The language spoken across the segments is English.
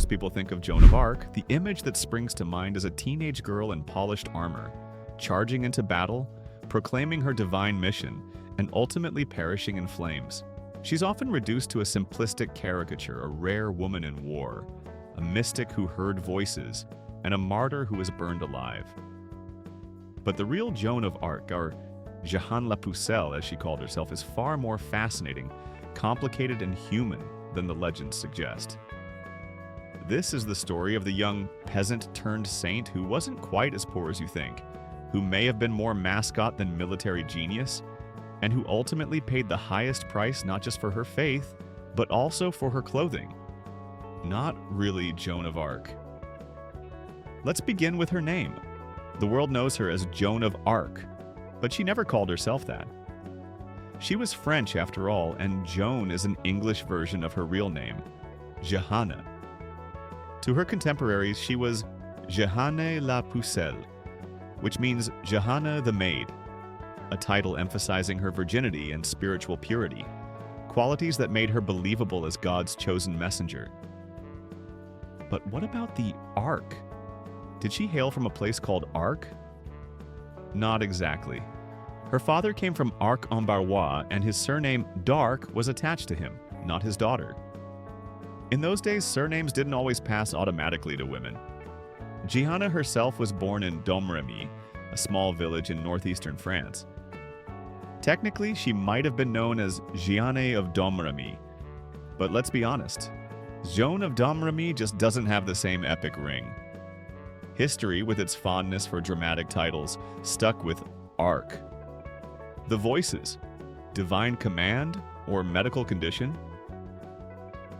most people think of Joan of Arc, the image that springs to mind is a teenage girl in polished armor, charging into battle, proclaiming her divine mission, and ultimately perishing in flames. She's often reduced to a simplistic caricature, a rare woman in war, a mystic who heard voices, and a martyr who was burned alive. But the real Joan of Arc, or Jehanne la Pucelle as she called herself, is far more fascinating, complicated, and human than the legends suggest. This is the story of the young peasant-turned-saint who wasn't quite as poor as you think, who may have been more mascot than military genius, and who ultimately paid the highest price not just for her faith, but also for her clothing. Not really Joan of Arc. Let's begin with her name. The world knows her as Joan of Arc, but she never called herself that. She was French after all, and Joan is an English version of her real name, Jehanne. To her contemporaries, she was Jehanne la Pucelle, which means Jehanne the Maid, a title emphasizing her virginity and spiritual purity, qualities that made her believable as God's chosen messenger. But what about the Ark? Did she hail from a place called Arc? Not exactly. Her father came from Arc-en-Barrois, and his surname Dark was attached to him, not his daughter. In those days, surnames didn't always pass automatically to women. Jehanne herself was born in Domremy, a small village in northeastern France. Technically, she might have been known as Jehanne of Domremy, but let's be honest, Joan of Domremy just doesn't have the same epic ring. History, with its fondness for dramatic titles, stuck with Arc. The voices, divine command, or medical condition?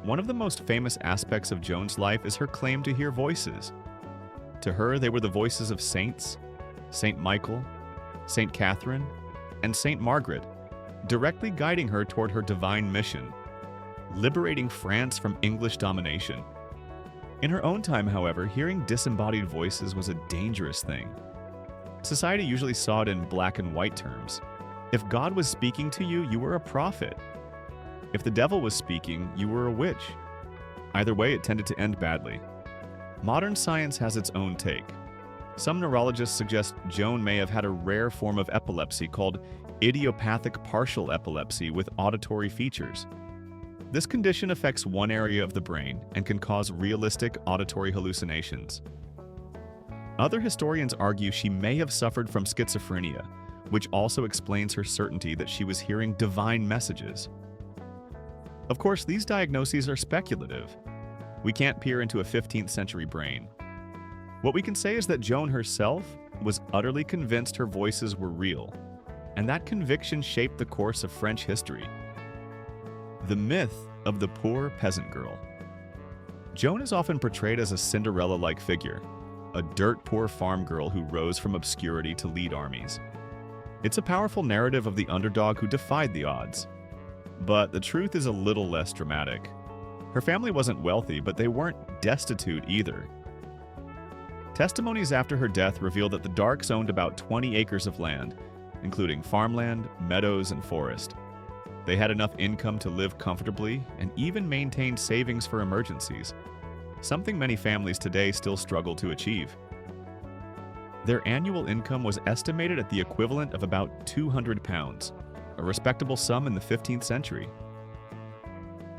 One of the most famous aspects of Joan's life is her claim to hear voices. To her, they were the voices of saints, Saint Michael, Saint Catherine, and Saint Margaret, directly guiding her toward her divine mission, liberating France from English domination. In her own time, however, hearing disembodied voices was a dangerous thing. Society usually saw it in black and white terms. If God was speaking to you, you were a prophet. If the devil was speaking, you were a witch. Either way, it tended to end badly. Modern science has its own take. Some neurologists suggest Joan may have had a rare form of epilepsy called idiopathic partial epilepsy with auditory features. This condition affects one area of the brain and can cause realistic auditory hallucinations. Other historians argue she may have suffered from schizophrenia, which also explains her certainty that she was hearing divine messages. Of course, these diagnoses are speculative. We can't peer into a 15th century brain. What we can say is that Joan herself was utterly convinced her voices were real, and that conviction shaped the course of French history. The myth of the poor peasant girl. Joan is often portrayed as a Cinderella-like figure, a dirt-poor farm girl who rose from obscurity to lead armies. It's a powerful narrative of the underdog who defied the odds. But the truth is a little less dramatic. Her family wasn't wealthy, but they weren't destitute either. Testimonies after her death reveal that the Darks owned about 20 acres of land, including farmland, meadows, and forest. They had enough income to live comfortably and even maintained savings for emergencies, something many families today still struggle to achieve. Their annual income was estimated at the equivalent of about £200, a respectable sum in the 15th century.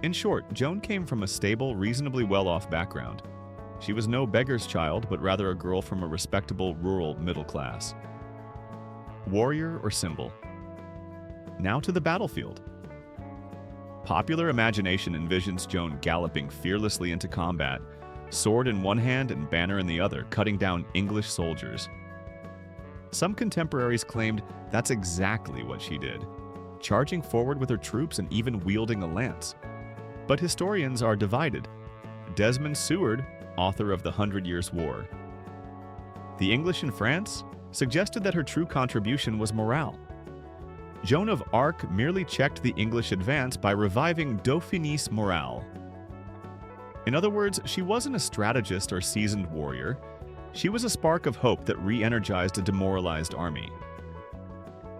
In short, Joan came from a stable, reasonably well-off background. She was no beggar's child, but rather a girl from a respectable rural middle class. Warrior or symbol? Now to the battlefield. Popular imagination envisions Joan galloping fearlessly into combat, sword in one hand and banner in the other, cutting down English soldiers. Some contemporaries claimed that's exactly what she did, charging forward with her troops and even wielding a lance. But historians are divided. Desmond Seward, author of The 100 Years' War. The English in France suggested that her true contribution was morale. Joan of Arc merely checked the English advance by reviving Dauphine's morale. In other words, she wasn't a strategist or seasoned warrior. She was a spark of hope that re-energized a demoralized army.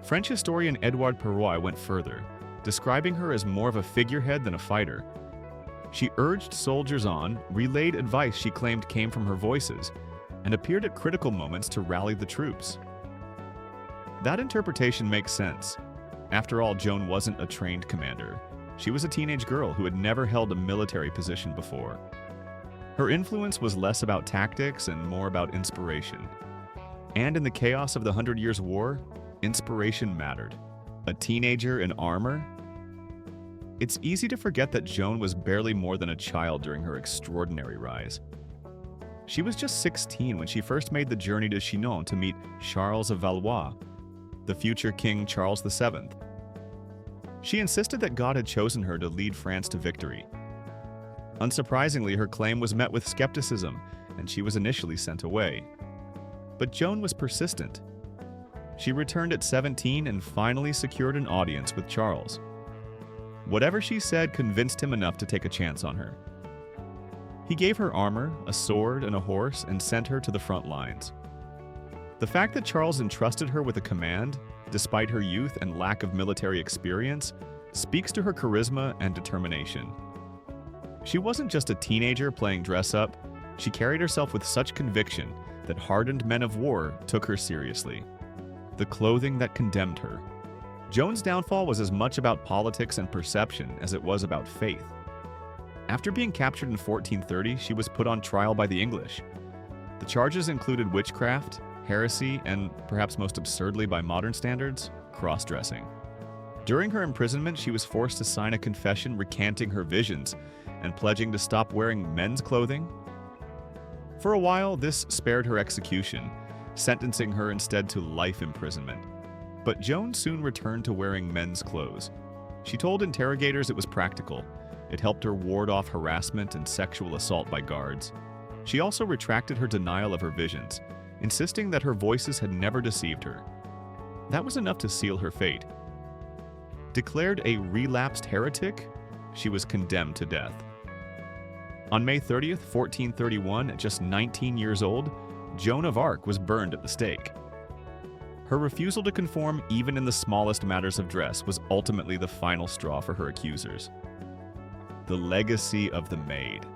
French historian Edouard Perroy went further, describing her as more of a figurehead than a fighter. She urged soldiers on, relayed advice she claimed came from her voices, and appeared at critical moments to rally the troops. That interpretation makes sense. After all, Joan wasn't a trained commander. She was a teenage girl who had never held a military position before. Her influence was less about tactics and more about inspiration. And in the chaos of the 100 Years' War, inspiration mattered. A teenager in armor? It's easy to forget that Joan was barely more than a child during her extraordinary rise. She was just 16 when she first made the journey to Chinon to meet Charles of Valois, the future King Charles VII. She insisted that God had chosen her to lead France to victory. Unsurprisingly, her claim was met with skepticism, and she was initially sent away. But Joan was persistent. She returned at 17 and finally secured an audience with Charles. Whatever she said convinced him enough to take a chance on her. He gave her armor, a sword, and a horse, and sent her to the front lines. The fact that Charles entrusted her with a command, despite her youth and lack of military experience, speaks to her charisma and determination. She wasn't just a teenager playing dress-up. She carried herself with such conviction that hardened men of war took her seriously. The clothing that condemned her. Joan's downfall was as much about politics and perception as it was about faith. After being captured in 1430, she was put on trial by the English. The charges included witchcraft, heresy, and, perhaps most absurdly by modern standards, cross-dressing. During her imprisonment, she was forced to sign a confession recanting her visions and pledging to stop wearing men's clothing. For a while, this spared her execution, sentencing her instead to life imprisonment. But Joan soon returned to wearing men's clothes. She told interrogators it was practical. It helped her ward off harassment and sexual assault by guards. She also retracted her denial of her visions, insisting that her voices had never deceived her. That was enough to seal her fate. Declared a relapsed heretic, she was condemned to death. On May 30th, 1431, at just 19 years old, Joan of Arc was burned at the stake. Her refusal to conform even in the smallest matters of dress was ultimately the final straw for her accusers. The legacy of the Maid.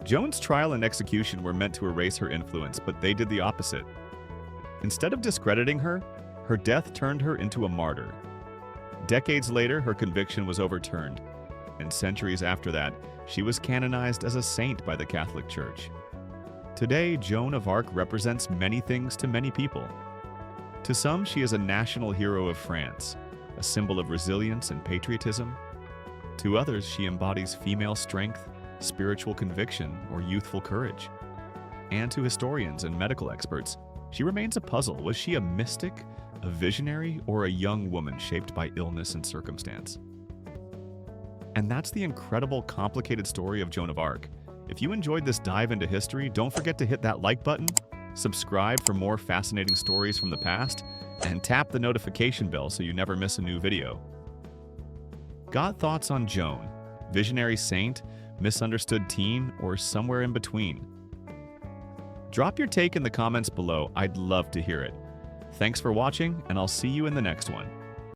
Joan's trial and execution were meant to erase her influence, but they did the opposite. Instead of discrediting her, her death turned her into a martyr. Decades later, her conviction was overturned, and centuries after that, she was canonized as a saint by the Catholic Church. Today, Joan of Arc represents many things to many people. To some, she is a national hero of France, a symbol of resilience and patriotism. To others, she embodies female strength, spiritual conviction, or youthful courage. And to historians and medical experts, she remains a puzzle. Was she a mystic, a visionary, or a young woman shaped by illness and circumstance? And that's the incredible, complicated story of Joan of Arc. If you enjoyed this dive into history, don't forget to hit that like button, subscribe for more fascinating stories from the past, and tap the notification bell so you never miss a new video. Got thoughts on Joan? Visionary saint, misunderstood teen, or somewhere in between? Drop your take in the comments below. I'd love to hear it. Thanks for watching, and I'll see you in the next one.